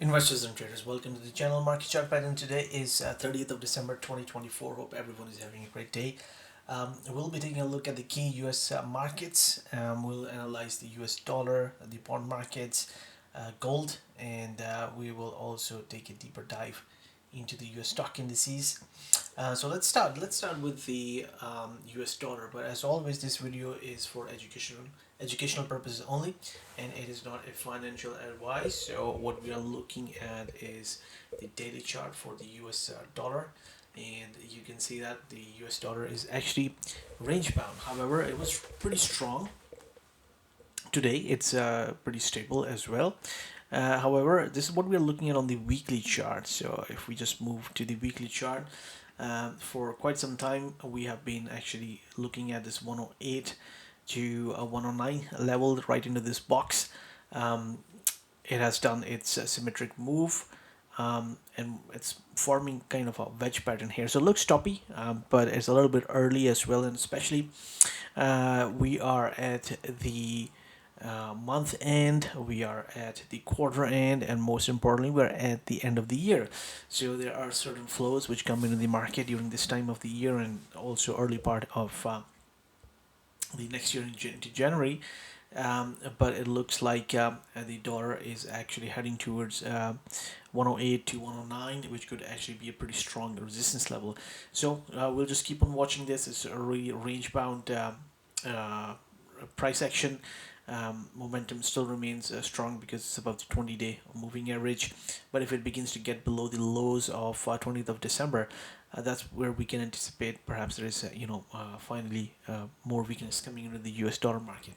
Investors and traders, welcome to the channel. Market chart pattern today is 30th of December 2024. Hope everyone is having a great day. We'll be taking a look at the key US markets. We'll analyze the US dollar, the bond markets, gold, and we will also take a deeper dive into the US stock indices. So let's start. Let's start with the US dollar. But as always, this video is for educational purposes only, and it is not a financial advice. So what we are looking at is the daily chart for the US dollar, and you can see that the US dollar is actually range bound. However, it was pretty strong today. It's pretty stable as well. However, this is what we're looking at on the weekly chart. So if we just move to the weekly chart, for quite some time we have been actually looking at this 108 to 109 level right into this box. It has done its symmetric move, and it's forming kind of a wedge pattern here, so it looks toppy, but it's a little bit early as well, and especially we are at the month end, we are at the quarter end, and most importantly we're at the end of the year. So there are certain flows which come into the market during this time of the year, and also early part of the next year into January. But it looks like the dollar is actually heading towards 108 to 109, which could actually be a pretty strong resistance level. So we'll just keep on watching this. It's a really range bound price action. Momentum still remains strong because it's above the 20-day moving average. But if it begins to get below the lows of 20th of December, that's where we can anticipate perhaps there is finally more weakness coming into the US dollar market.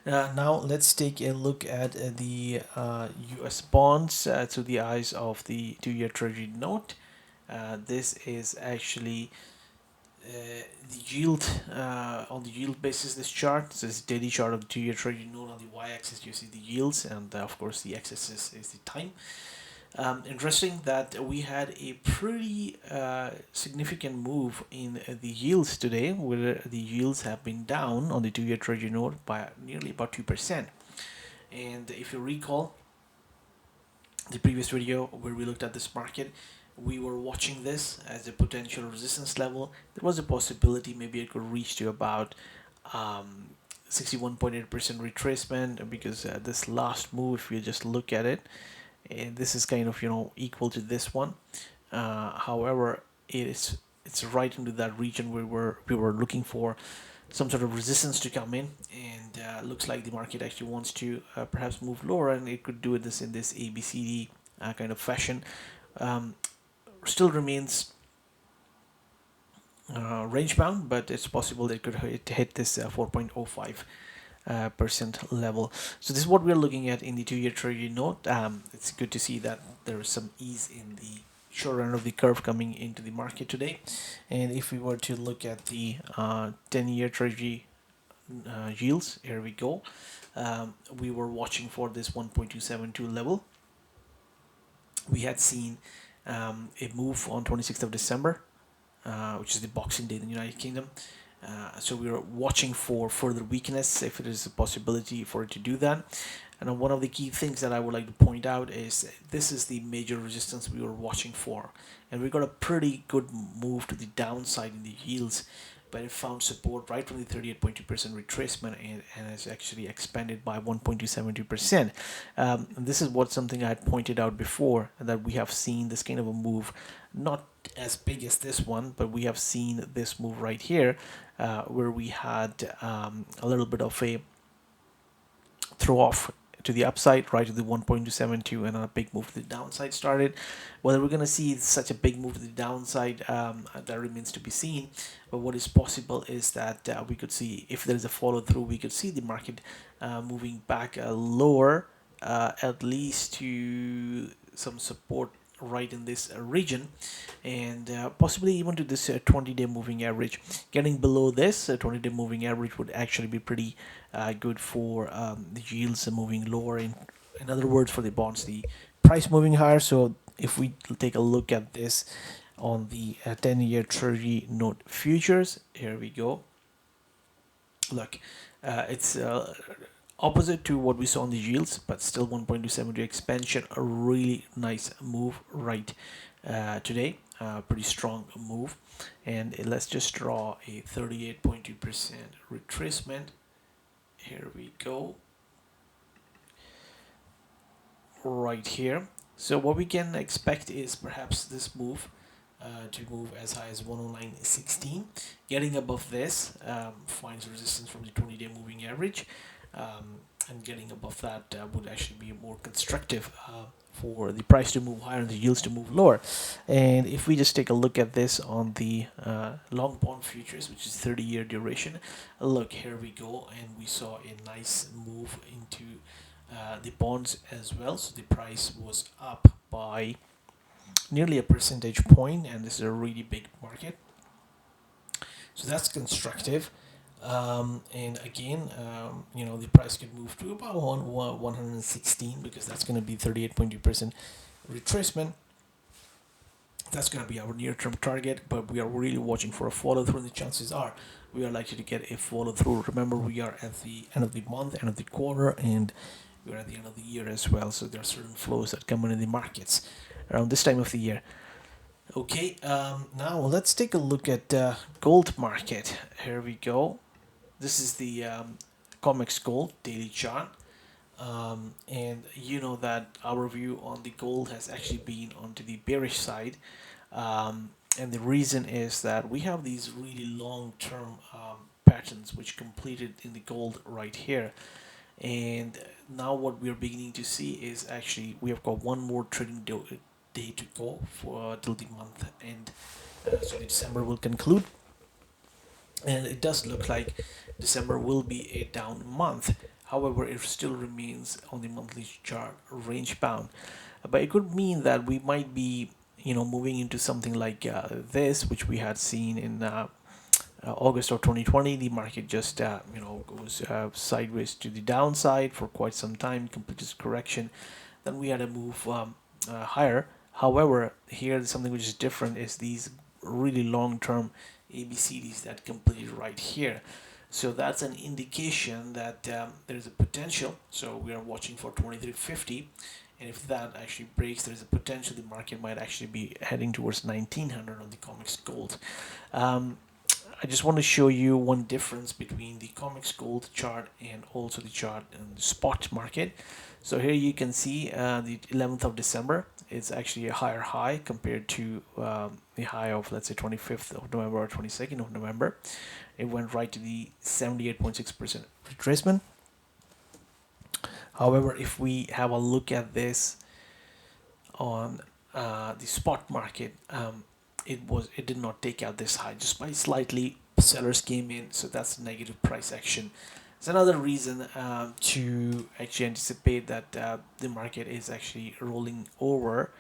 Now let's take a look at the US bonds through the eyes of the 2-year Treasury note. This is actually the yield on the yield basis. This chart, this is daily chart of the 2-year Treasury note. On the y-axis you see the yields, and of course the x-axis is the time. Interesting that we had a pretty significant move in the yields today, where the yields have been down on the 2-year Treasury note by nearly about 2%. And if you recall the previous video where we looked at this market, we were watching this as a potential resistance level. There was a possibility maybe it could reach to about 61.8% retracement, because this last move, if you just look at it, and this is kind of equal to this one. However, it's right into that region where we were looking for some sort of resistance to come in, and looks like the market actually wants to perhaps move lower, and it could do this in this ABCD kind of fashion. Still remains range bound, but it's possible that it could hit this 4.05% level. So this is what we're looking at in the 2-year Treasury note. It's good to see that there is some ease in the short end of the curve coming into the market today. And if we were to look at the 10-year Treasury yields, here we go. We were watching for this 1.272 level. We had seen a move on 26th of December, which is the Boxing Day in the United Kingdom. So we are watching for further weakness, if it is a possibility for it to do that. And one of the key things that I would like to point out is this is the major resistance we were watching for. And we got a pretty good move to the downside in the yields, but it found support right from the 38.2% retracement, and has actually expanded by 1.272%. This is what something I had pointed out before, that we have seen this kind of a move, not as big as this one, but we have seen this move right here, where we had a little bit of a throw off to the upside right to the 1.272, and a big move to the downside started. Whether we're going to see such a big move to the downside, that remains to be seen. But what is possible is that we could see, if there is a follow through, we could see the market moving back lower, at least to some support right in this region, and possibly even to this 20-day moving average. Getting below this 20-day moving average would actually be pretty good for the yields moving lower. In other words, for the bonds, the price moving higher. So if we take a look at this on the 10-year Treasury note futures, here we go. Look, it's opposite to what we saw on the yields, but still 1.272 expansion. A really nice move right today. Pretty strong move. And let's just draw a 38.2% retracement. Here we go. Right here. So what we can expect is perhaps this move to move as high as 109.16. Getting above this finds resistance from the 20-day moving average, and getting above that would actually be more constructive for the price to move higher and the yields to move lower. And if we just take a look at this on the long bond futures, which is 30-year duration, look, here we go, and we saw a nice move into the bonds as well. So the price was up by nearly a percentage point, and this is a really big market, so that's constructive. And again, the price could move to about 116, because that's going to be 38.2% retracement. That's going to be our near-term target, but we are really watching for a follow-through, and the chances are we are likely to get a follow-through. Remember, we are at the end of the month, end of the quarter, and we're at the end of the year as well, so there are certain flows that come in the markets around this time of the year. Okay, now let's take a look at gold market. Here we go. This is the COMEX gold daily chart, and you know that our view on the gold has actually been onto the bearish side, and the reason is that we have these really long-term patterns which completed in the gold right here. And now what we're beginning to see is actually we have got one more trading day to go for till the month end, so December will conclude, and it does look like December will be a down month. However, it still remains on the monthly chart range bound, but it could mean that we might be moving into something like this, which we had seen in August of 2020. The market just goes sideways to the downside for quite some time, complete its correction, then we had a move higher. However, here something which is different is these really long-term ABCDs that completed right here. So that's an indication that there's a potential. So we are watching for 2350, and if that actually breaks, there's a potential the market might actually be heading towards 1900 on the COMEX gold. I just want to show you one difference between the COMEX gold chart and also the chart in the spot market. So here you can see the 11th of December, it's actually a higher high compared to the high of, let's say, 25th of November or 22nd of November. It went right to the 78.6% retracement. However, if we have a look at this on the spot market, it did not take out this high, just by slightly. Sellers came in, so that's negative price action. It's another reason to actually anticipate that the market is actually rolling over,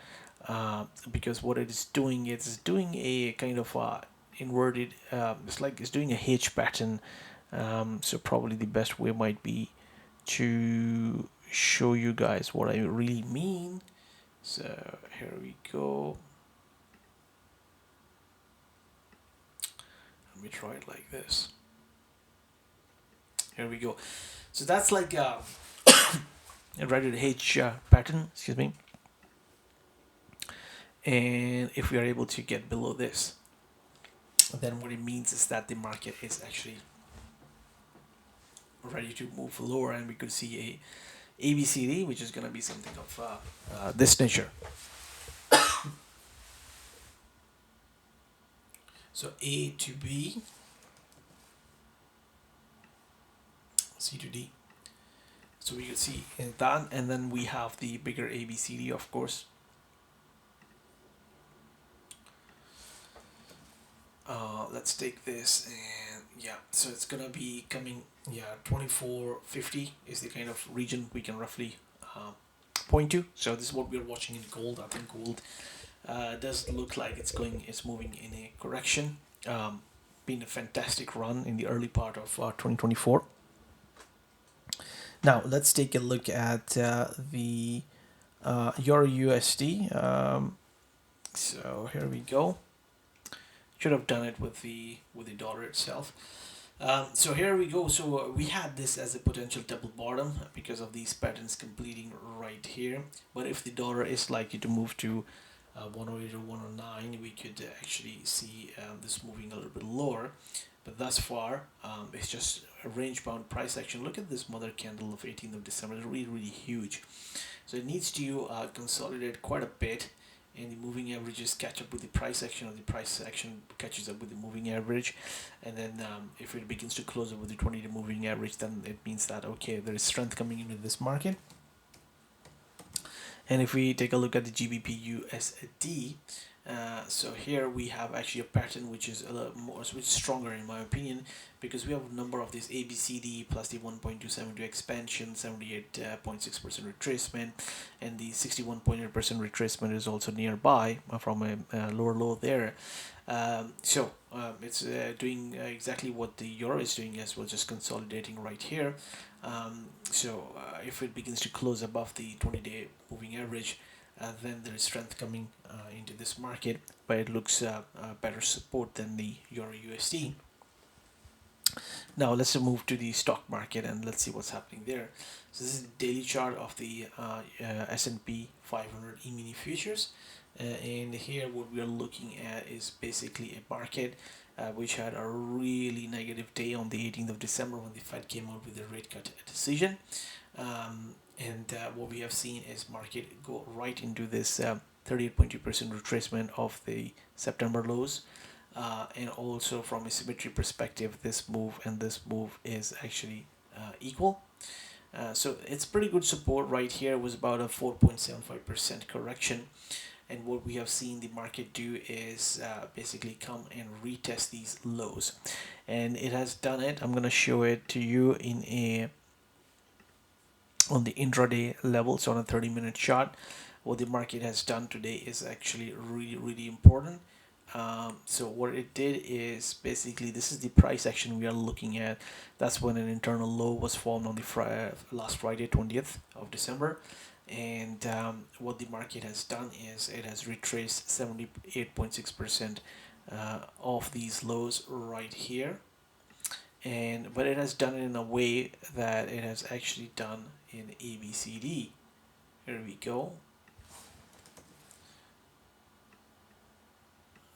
because what it is doing a kind of inverted, it's doing a H pattern. So probably the best way might be to show you guys what I really mean. So here we go. Let me try it like this. Here we go. So that's like a rated H pattern, excuse me. And if we are able to get below this, then what it means is that the market is actually ready to move lower, and we could see a ABCD, which is going to be something of this nature. So A to B, C to D. So we can see that, and then we have the bigger ABCD, of course. Let's take this, and yeah, so it's gonna be coming, 2450 is the kind of region we can roughly point to. So this is what we're watching in gold. I think gold does look like it's moving in a correction. Been a fantastic run in the early part of 2024. Now let's take a look at the Euro USD. So here we go. Should have done it with the dollar itself. So here we go. So we had this as a potential double bottom because of these patterns completing right here. But if the dollar is likely to move to 108 or 109, we could actually see this moving a little bit lower. But thus far, it's just a range bound price action. Look at this mother candle of 18th of December. It's really, really huge. So it needs to consolidate quite a bit, and the moving averages catch up with the price action, or the price action catches up with the moving average. And then if it begins to close up with the 20-day moving average, then it means that okay, there is strength coming into this market. And if we take a look at the GBP USD, so here we have actually a pattern which is a little more, which is stronger in my opinion, because we have a number of these ABCD plus the 1.272 expansion, 78.6% retracement, and the 61.8% retracement is also nearby from a lower low there. It's doing exactly what the euro is doing as well, just consolidating right here. If it begins to close above the 20-day moving average, then there is strength coming into this market, but it looks better support than the euro USD. Now let's move to the stock market and let's see what's happening there. So this is the daily chart of the S&P 500 E-mini futures, and here what we are looking at is basically a market which had a really negative day on the 18th of December when the Fed came out with a rate cut decision. What we have seen is market go right into this 38.2% retracement of the September lows. And also from a symmetry perspective, this move and this move is actually equal. So it's pretty good support right here. It was about a 4.75% correction. And what we have seen the market do is basically come and retest these lows. And it has done it. I'm going to show it to you on the intraday level. So on a 30-minute chart, what the market has done today is actually really, really important. So what it did is basically, this is the price action we are looking at. That's when an internal low was formed on the last Friday, 20th of December. And what the market has done is it has retraced 78.6% of these lows right here. But it has done it in a way that it has actually done in ABCD. Here we go.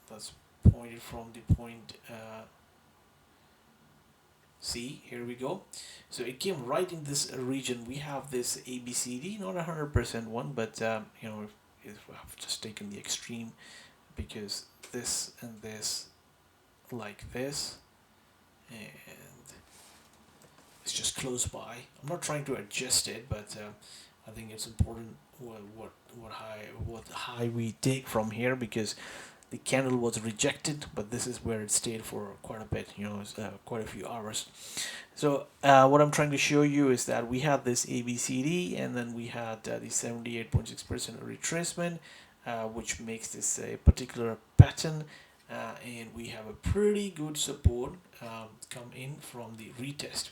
That's pointed from the point C. Here we go. So it came right in this region. We have this ABCD, not 100% one, but if I've just taken the extreme, because this and this, like this, and it's just close by. I'm not trying to adjust it, but I think it's important what high we take from here, because the candle was rejected, but this is where it stayed for quite a bit, quite a few hours. So what I'm trying to show you is that we have this ABCD, and then we had the 78.6% retracement, which makes this a particular pattern, and we have a pretty good support come in from the retest.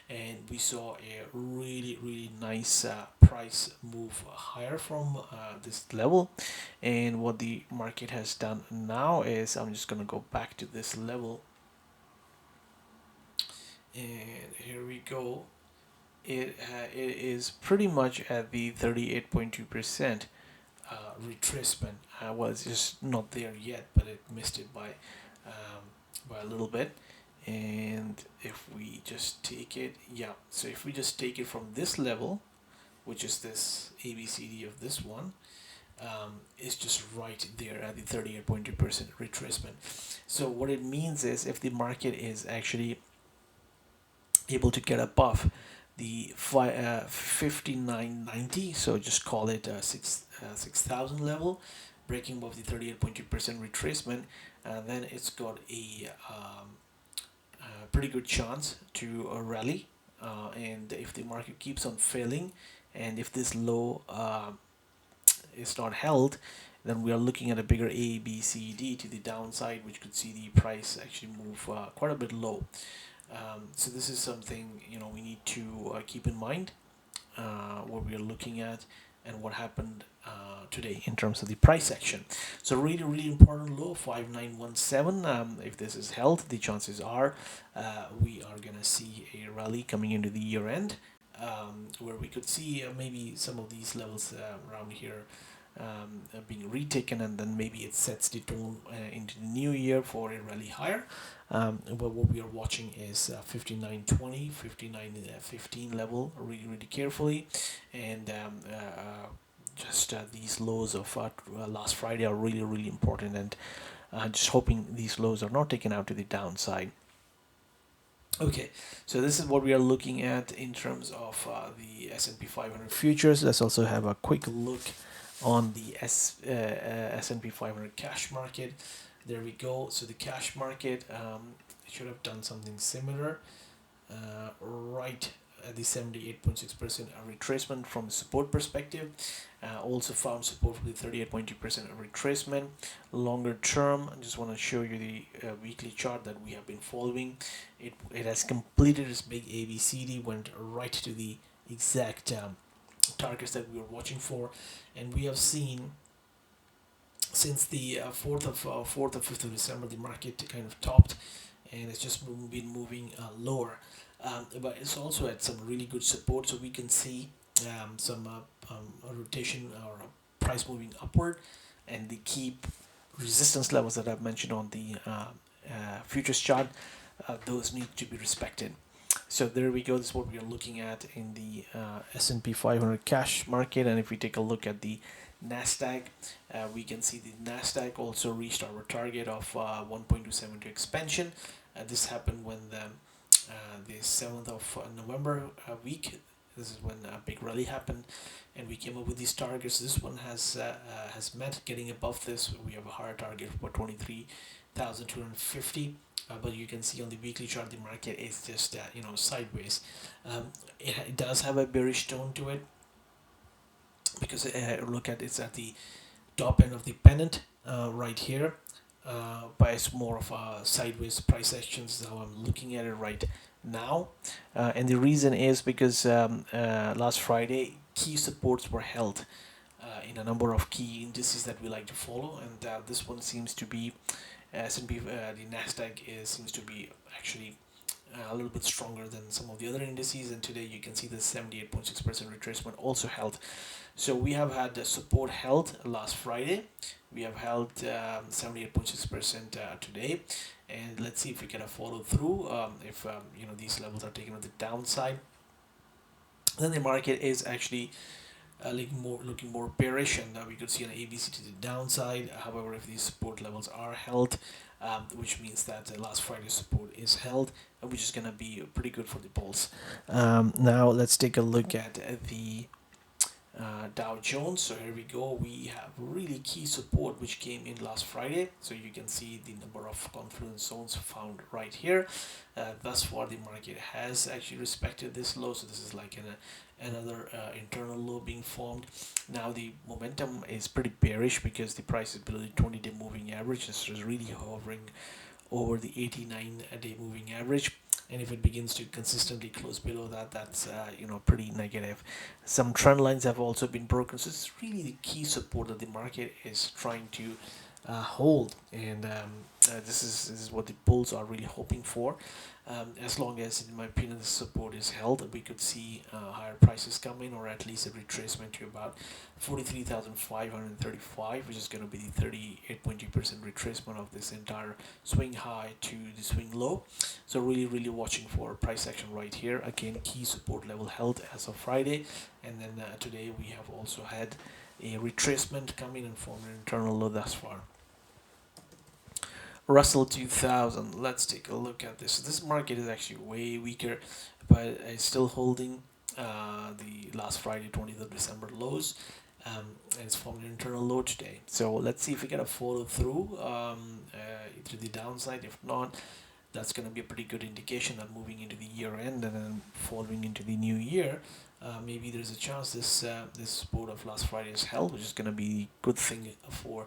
And we saw a really, really nice price move higher from this level. And what the market has done now is, I'm just going to go back to this level, and here we go. It is pretty much at the 38.2% retracement. Was just not there yet, but it missed it by a little bit. And if we just take it, so if we just take it from this level, which is this ABCD of this one, it's just right there at the 38.2% retracement. So what it means is, if the market is actually able to get above the 5990, so just call it 6,000 level, breaking above the 38.2% retracement, then it's got a pretty good chance to rally. And if the market keeps on failing, and if this low is not held, then we are looking at a bigger A, B, C, D to the downside, which could see the price actually move quite a bit low. So this is something we need to keep in mind, what we are looking at. and what happened today in terms of the price action. So really important low 5917. If this is held, the chances are we are gonna see a rally coming into the year end, where we could see maybe some of these levels around here being retaken, and then maybe it sets the tone into the new year for a rally higher. But what we are watching is 59.20, 59.15 level really carefully, and just these lows of last Friday are really important, and just hoping these lows are not taken out to the downside. Okay, so this is what we are looking at in terms of the S&P 500 futures. Let's also have a quick look on the S&P 500 cash market. There we go. So the cash market should have done something similar, right at the 78.6% retracement from a support perspective. Also found support for the 38.2% retracement. Longer term, I just want to show you the weekly chart that we have been following. It has completed its big ABCD, went right to the exact targets that we were watching for, and we have seen since the 4th or 5th of December the market kind of topped, and it's just been moving lower, but it's also at some really good support, so we can see some rotation or price moving upward, and the key resistance levels that I've mentioned on the futures chart, those need to be respected. So there we go. This is what we are looking at in the S&P 500 cash market. And if we take a look at the NASDAQ, we can see the NASDAQ also reached our target of 1.272 expansion. This happened when the 7th of November week. This is when a big rally happened, and we came up with these targets. This one has met getting above this. We have a higher target for 23,250. But you can see on the weekly chart the market is just sideways. It does have a bearish tone to it, because look at it's at the top end of the pennant right here, but it's more of a sideways price action. This is how I'm looking at it right now, and the reason is because last Friday key supports were held in a number of key indices that we like to follow, and this one seems to be S&P, the NASDAQ seems to be actually a little bit stronger than some of the other indices, and today you can see the 78.6% retracement also held. So we have had the support held last Friday. We have held 78.6% today, and let's see if we can follow through. If these levels are taken on the downside, then the market is actually looking more bearish, and we could see an ABC to the downside. However, if these support levels are held, which means that last Friday's support is held, which is going to be pretty good for the bulls. Now let's take a look at the Dow Jones. So here we go. We have really key support which came in last Friday. So you can see the number of confluence zones found right here. Thus far the market has actually respected this low. So this is like another internal low being formed. Now the momentum is pretty bearish because the price is below the 20-day moving average. This is really hovering over the 89-day moving average, and if it begins to consistently close below that, that's pretty negative. Some trend lines have also been broken, so it's really the key support that the market is trying to hold, and this is what the bulls are really hoping for. As long as, in my opinion, the support is held, we could see higher prices come in, or at least a retracement to about 43,535, which is going to be the 38.2% retracement of this entire swing high to the swing low. So really watching for price action right here. Again, key support level held as of Friday, and then today we have also had a retracement come in and form an internal low thus far. Russell 2000, let's take a look at this. This market is actually way weaker, but it's still holding the last Friday 20th of December lows, and it's formed an internal low today. So let's see if we get a follow through to the downside. If not, that's going to be a pretty good indication that moving into the year end and then following into the new year, maybe there's a chance this support of last Friday is held, which is going to be a good thing for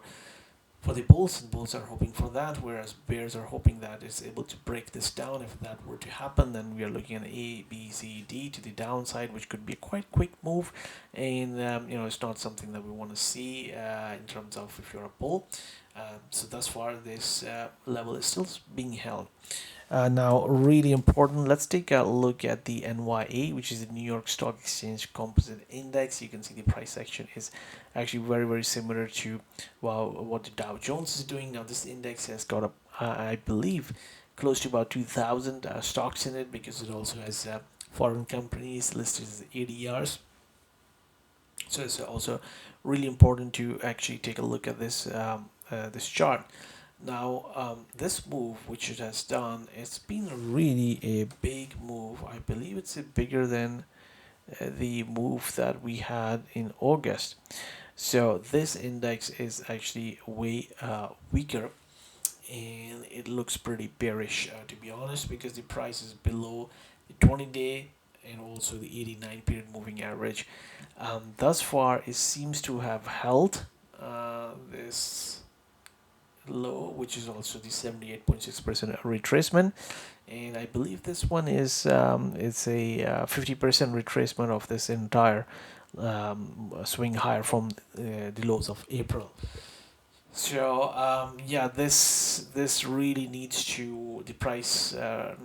for the bulls, and bulls are hoping for that, whereas bears are hoping that it's able to break this down. If that were to happen, then we are looking at A, B, C, D to the downside, which could be a quite quick move, and it's not something that we want to see in terms of if you're a bull. So thus far, this level is still being held. Now, really important, let's take a look at the NYA, which is the New York Stock Exchange Composite Index. You can see the price action is actually very, very similar to, well, what the Dow Jones is doing. Now, this index has got up, I believe, close to about 2,000 stocks in it, because it also has foreign companies listed as ADRs. So it's also really important to actually take a look at this chart. Now, this move which it has done, it's been really a big move. I believe it's bigger than the move that we had in August. So this index is actually way weaker, and it looks pretty bearish, to be honest, because the price is below the 20-day and also the 89 period moving average. Thus far, it seems to have held this low, which is also the 78.6% retracement, and I believe this one is it's a 50% retracement of this entire swing higher from the lows of April. So yeah, this really needs to, the price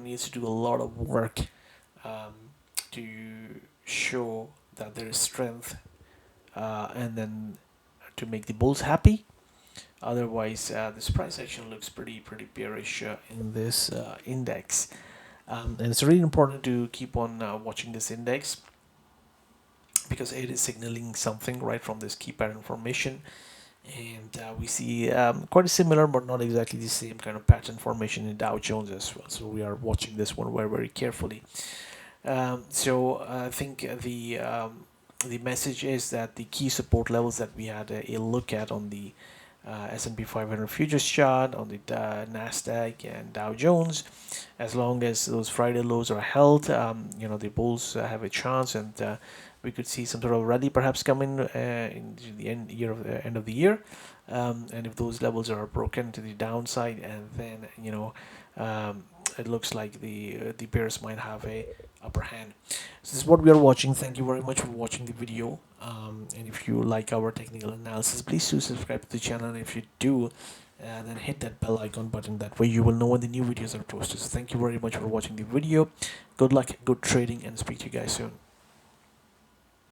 needs to do a lot of work um, to show that there is strength, and then to make the bulls happy. Otherwise, this price action looks pretty bearish in this index, and it's really important to keep on watching this index, because it is signaling something right from this key pattern formation, and we see quite a similar but not exactly the same kind of pattern formation in Dow Jones as well. So we are watching this one very carefully. So I think the message is that the key support levels that we had a look at on the S&P 500 futures chart, on the NASDAQ and Dow Jones, as long as those Friday lows are held, the bulls have a chance, and we could see some sort of rally perhaps coming in the end of the year, and if those levels are broken to the downside, and then it looks like the bears might have a upper hand. So this is what we are watching. Thank you very much for watching the video, and if you like our technical analysis, please do subscribe to the channel, and if you do, then hit that bell icon button. That way you will know when the new videos are posted. So thank you very much for watching the video. Good luck, good trading, and speak to you guys soon.